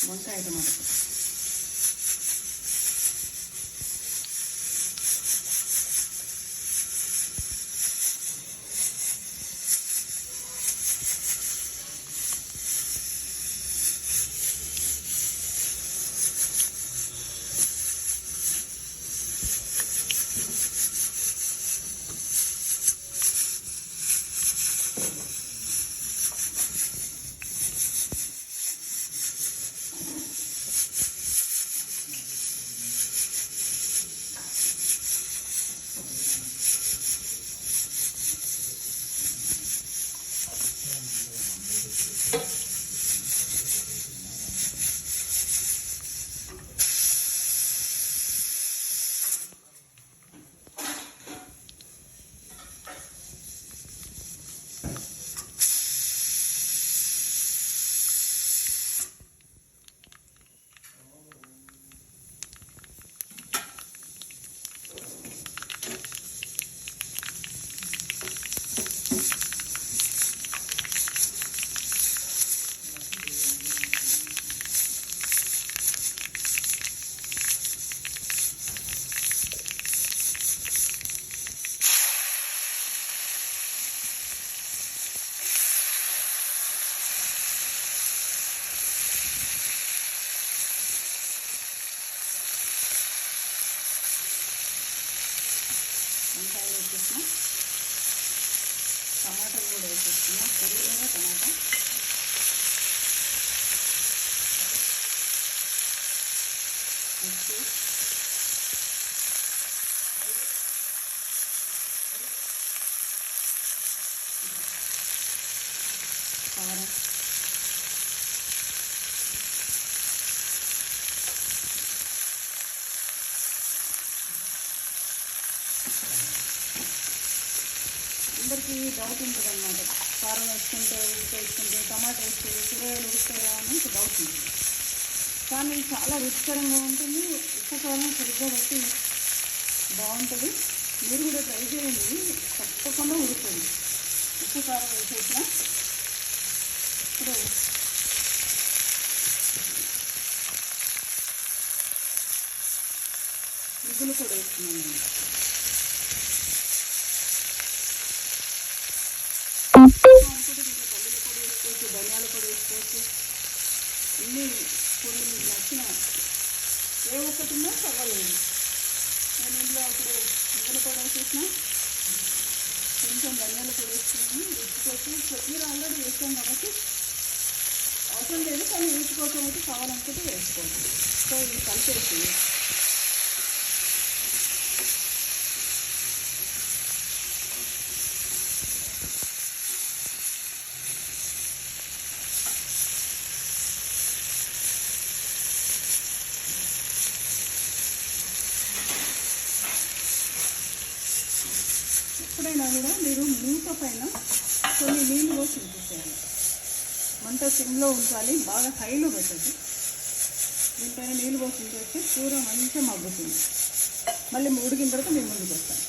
వంకాయ టమాటా. వంకాయలు వేసేసిన, టమాటాలు కూడా వేసేస్తున్నా. పొడిగా టమాటా, మిర్చి, కారం, అందరికీ డౌట్ ఉంటుంది అన్నమాట. కారం వేసుకుంటే, ఉప్పు వేసుకుంటే, టమాటా వేస్తే కూరగాయలు ఉడుకుతాయా అని డౌట్ ఉంటుంది. కానీ చాలా రుచికరంగా ఉంటుంది. ఉప్పు కారం సరిగ్గా బట్టి బాగుంటుంది. మీరు కూడా ట్రై చేయండి, తప్పకుండా ఉడుకుతుంది. ఉప్పు కారం వేసేసిన ఇప్పుడు మిగులు కూడా వేస్తున్నాను. పల్లీల పొడి వేసుకోవచ్చు, ధనియాల పొడి వేసుకోవచ్చు. అన్ని పొడి మీకు నచ్చిన ఏ ఒక్కటి ఉన్నా పర్వాలేదు. నేను ఇందులో అప్పుడు మిగల పొడి వేసేసిన, కొంచెం ధనియాల పొడి వేసుకున్నాను. రుచి కోసం కొత్తిమీర ఆల్రెడీ వేసాం కాబట్టి అవసరం లేదు, కానీ రుచి కోసం అయితే కావాలనుకుంటే వేసుకోవచ్చు. సో ఇది కలిపేసి ఎప్పుడైనా కూడా మీరు మూత పైన కొన్ని నీళ్ళు పోసి ఉంచేసేయాలి. మంట సిమ్లో ఉంచాలి, బాగా హైలో పెట్టద్దు. దీనిపైన నీళ్ళు పోసి ఉంచేస్తే కూర మంచిగా మగ్గుతుంది. మళ్ళీ ఉడికిన తర్వాత మేము ముందుకు వస్తాను.